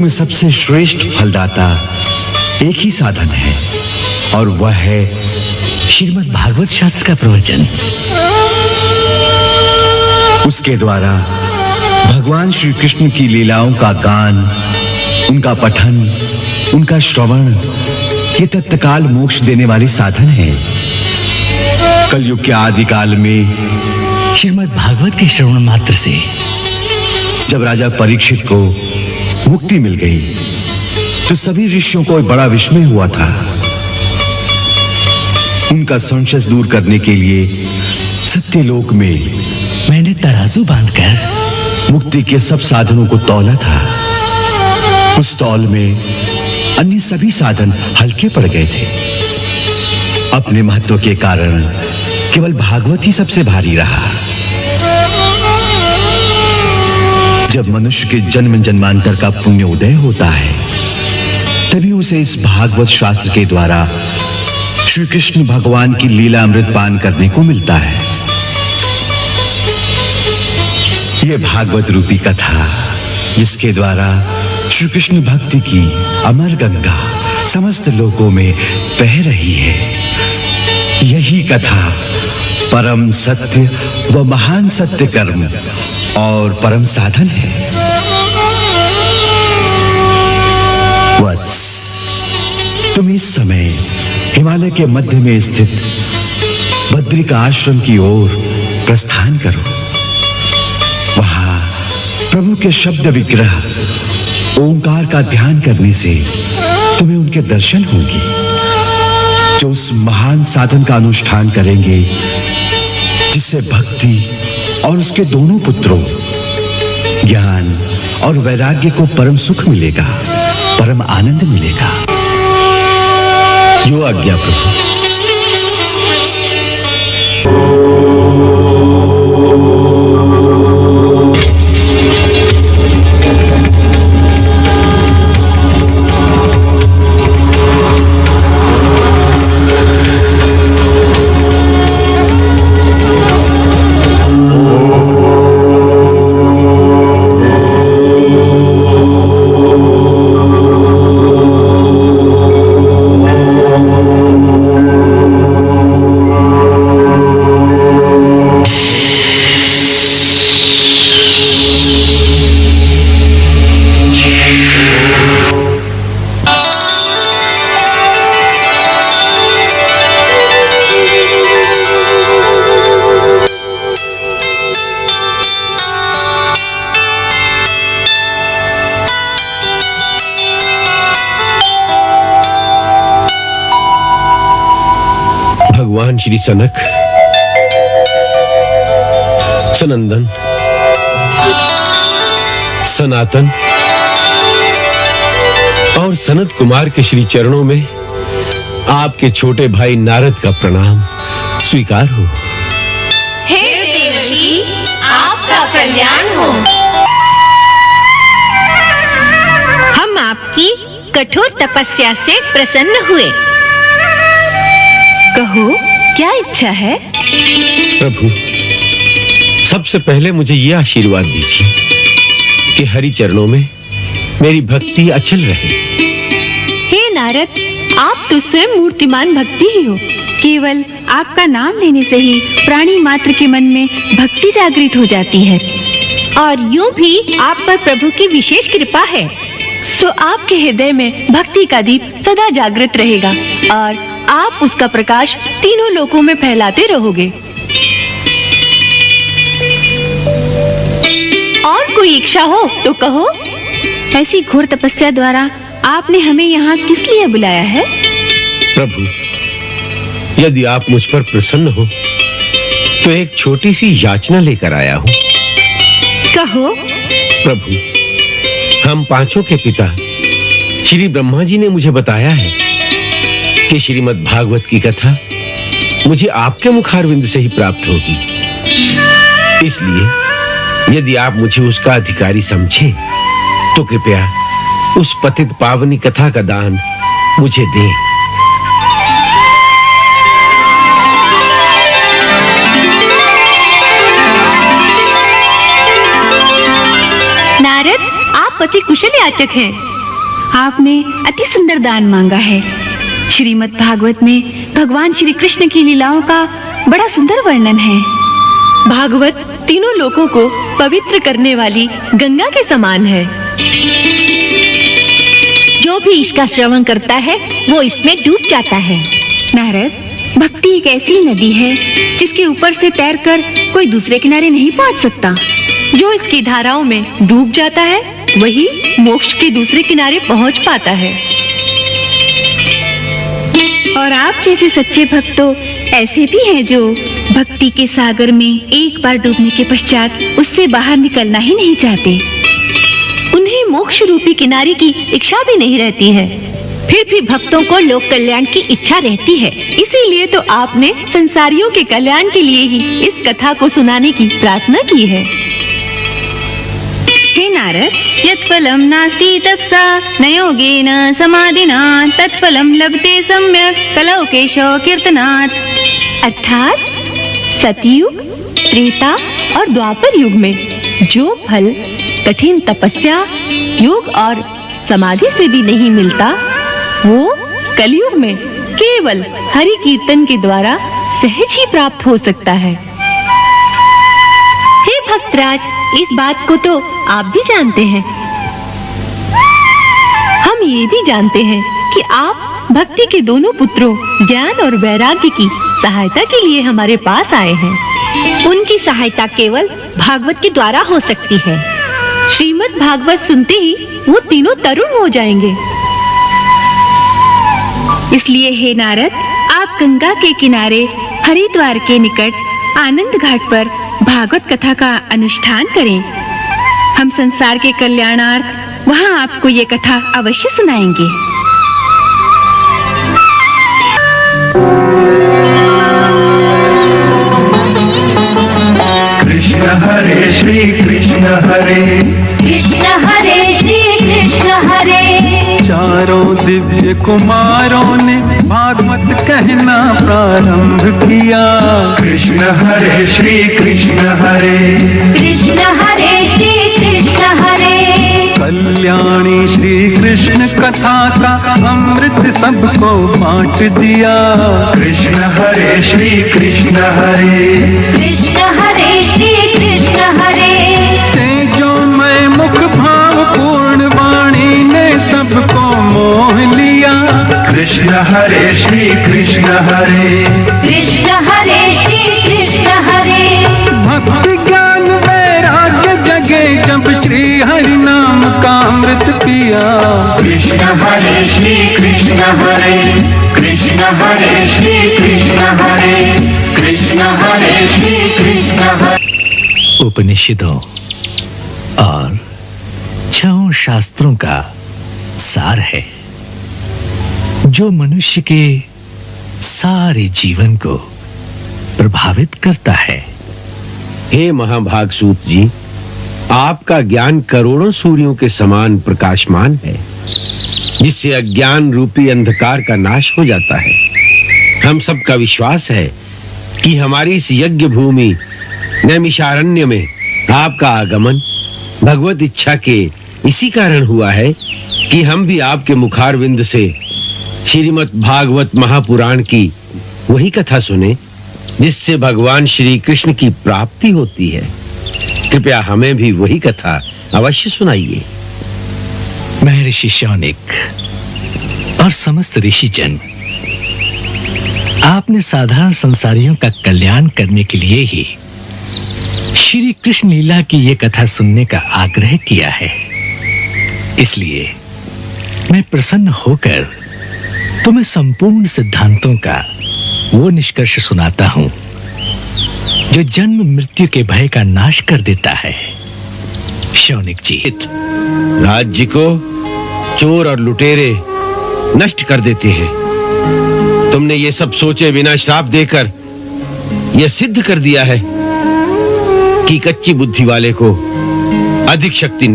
में सबसे श्रेष्ठ फलदाता एक ही साधन है और वह है श्रीमद् भागवत शास्त्र का प्रवचन। उसके द्वारा भगवान श्री कृष्ण की लीलाओं का गान, उनका पठन, उनका श्रवण ये तत्काल मोक्ष देने वाली साधन है। कलयुग के आदि काल में श्रीमद् भागवत के श्रवण मात्र से जब राजा परीक्षित को मुक्ति मिल गई तो सभी ऋषियों को एक बड़ा विस्मय हुआ था। उनका संशय दूर करने के लिए सत्यलोक में मैंने तराजू बांधकर मुक्ति के सब साधनों को तौला था। उस तौल में अन्य सभी साधन हल्के पड़ गए थे। अपने महत्व के कारण केवल भागवत ही सबसे भारी रहा। जब मनुष्य के जन्म जन्मांतर का पुण्य उदय होता है तभी उसे इस भागवत शास्त्र के द्वारा श्री कृष्ण भगवान की लीला अमृत पान करने को मिलता है। यह भागवत रूपी कथा जिसके द्वारा श्री कृष्ण भक्ति की अमर गंगा समस्त लोकों में बह रही है, यही कथा परम सत्य व महान सत्य कर्म और परम साधन है। वत्स, तुम इस समय हिमालय के मध्य में स्थित बद्रिका आश्रम की ओर प्रस्थान करो। वहां प्रभु के शब्द विग्रह ओंकार का ध्यान करने से तुम्हें उनके दर्शन होंगे, जो उस महान साधन का अनुष्ठान करेंगे जिससे भक्ति और उसके दोनों पुत्रों ज्ञान और वैराग्य को परम सुख मिलेगा, परम आनंद मिलेगा। जो आज्ञा प्रभु। भगवान श्री सनक, सनंदन, सनातन और सनत कुमार के श्री चरणों में आपके छोटे भाई नारद का प्रणाम स्वीकार हो। हे देवर्षि, आपका कल्याण हो। हम आपकी कठोर तपस्या से प्रसन्न हुए। कहो, क्या इच्छा है? प्रभु, सबसे पहले मुझे यह आशीर्वाद दीजिए कि हरि चरणों में मेरी भक्ति अचल रहे। हे नारद, आप तो स्वयं मूर्तिमान भक्ति ही हो। केवल आपका नाम लेने से ही प्राणी मात्र के मन में भक्ति जागृत हो जाती है। और यूं भी आप पर प्रभु की विशेष कृपा है, सो आपके हृदय में भक्ति का दीप सदा जागृत रहेगा और आप उसका प्रकाश तीनों लोकों में फैलाते रहोगे। और कोई इच्छा हो तो कहो। ऐसी घोर तपस्या द्वारा आपने हमें यहाँ किस लिए बुलाया है? प्रभु, यदि आप मुझ पर प्रसन्न हो तो एक छोटी सी याचना लेकर आया हूँ। कहो। प्रभु, हम पांचों के पिता श्री ब्रह्मा जी ने मुझे बताया है कि श्रीमद् भागवत की कथा मुझे आपके मुखारविंद से ही प्राप्त होगी। इसलिए यदि आप मुझे उसका अधिकारी समझे तो कृपया उस पतित पावनी कथा का दान मुझे दें। नारद, आप पति कुशल याचक हैं। आपने अति सुंदर दान मांगा है। श्रीमद् भागवत में भगवान श्री कृष्ण की लीलाओं का बड़ा सुंदर वर्णन है। भागवत तीनों लोकों को पवित्र करने वाली गंगा के समान है। जो भी इसका श्रवण करता है वो इसमें डूब जाता है। नारद, भक्ति एक ऐसी नदी है जिसके ऊपर से तैरकर कोई दूसरे किनारे नहीं पहुंच सकता। जो इसकी धाराओं में डूब जाता है वही मोक्ष के दूसरे किनारे पहुंच पाता है। और आप जैसे सच्चे भक्त तो ऐसे भी हैं जो भक्ति के सागर में एक बार डूबने के पश्चात उससे बाहर निकलना ही नहीं चाहते। उन्हें मोक्ष रूपी किनारे की इच्छा भी नहीं रहती है, फिर भी भक्तों को लोक कल्याण की इच्छा रहती है। इसीलिए तो आपने संसारियों के कल्याण के लिए ही इस कथा को सुनाने की प्रार्थना की है। हे नारद, यत्फलं नास्ति तपसा न योगेन समाधिना तत्फलं लभते सम्यक् कलौकेशो कीर्तनात्। अर्थात सतयुग, त्रेता और द्वापर युग में जो फल कठिन तपस्या, योग और समाधि से भी नहीं मिलता, वो कलयुग में केवल हरि कीर्तन के द्वारा सहज ही प्राप्त हो सकता है। हे भक्तराज, इस बात को तो आप भी जानते हैं। हम ये भी जानते हैं कि आप भक्ति के दोनों पुत्रों ज्ञान और वैराग्य की सहायता के लिए हमारे पास आए हैं। उनकी सहायता केवल भागवत के द्वारा हो सकती है। श्रीमद् भागवत सुनते ही वो तीनों तरुण हो जाएंगे। इसलिए हे नारद, आप गंगा के किनारे हरिद्वार के निकट आनंद घाट पर भागवत कथा का अनुष्ठान करें। हम संसार के कल्याणार्थ वहां आपको ये कथा अवश्य सुनाएंगे। कृष्ण हरे श्री कृष्ण हरे, कृष्ण हरे श्री कृष्ण हरे। चारों दिव्य कुमारों ने भागवत कहना प्रारंभ किया। कृष्ण हरे श्री कृष्ण हरे, कृष्ण हरे श्री कृष्ण हरे। कल्याणी श्री कृष्ण कथा का अमृत सबको बांट दिया। कृष्ण हरे श्री कृष्ण हरे, कृष्ण हरे श्री कृष्ण हरे। तेजोमय मुख भाव पूर्ण वाणी ने सबको मोह लिया। कृष्ण हरे श्री कृष्ण हरे, कृष्ण हरे श्री कृष्ण हरे। भक्ति ज्ञान वैराग्य जगे जब श्री हरि नाम का अमृत पिया। कृष्ण हरे श्री कृष्ण हरे, कृष्ण हरे श्री कृष्ण हरे, कृष्ण हरे श्री कृष्ण हरे। उपनिषदों और 6 शास्त्रों का सार है जो मनुष्य के सारे जीवन को प्रभावित करता है। हे महाभाग सूत जी, आपका ज्ञान करोड़ों सूर्यों के समान प्रकाशमान है, जिससे अज्ञान रूपी अंधकार का नाश हो जाता है। हम सबका विश्वास है कि हमारी इस यज्ञ भूमि नैमिषारण्य में आपका आगमन भगवत इच्छा के इसी कारण हुआ है कि हम भी आपके मुखारविंद से श्रीमद् भागवत महापुराण की वही कथा सुने जिससे भगवान श्री कृष्ण की प्राप्ति होती है। कृपया हमें भी वही कथा अवश्य सुनाइए। महर्षि शौनिक और समस्त ऋषिजन, आपने साधारण संसारियों का कल्याण करने के लिए ही श्री कृष्ण लीला की ये कथा सुनने का आग्रह किया है। इसलिए मैं प्रसन्न होकर तुम्हें संपूर्ण सिद्धांतों का वो निष्कर्ष सुनाता हूं जो जन्म मृत्यु के भय का नाश कर देता है। शौनिक जी, राज्य को चोर और लुटेरे नष्ट कर देते हैं। तुमने ये सब सोचे बिना श्राप देकर यह सिद्ध कर दिया है कि कच्ची बुद्धि वाले को अधिक शक्ति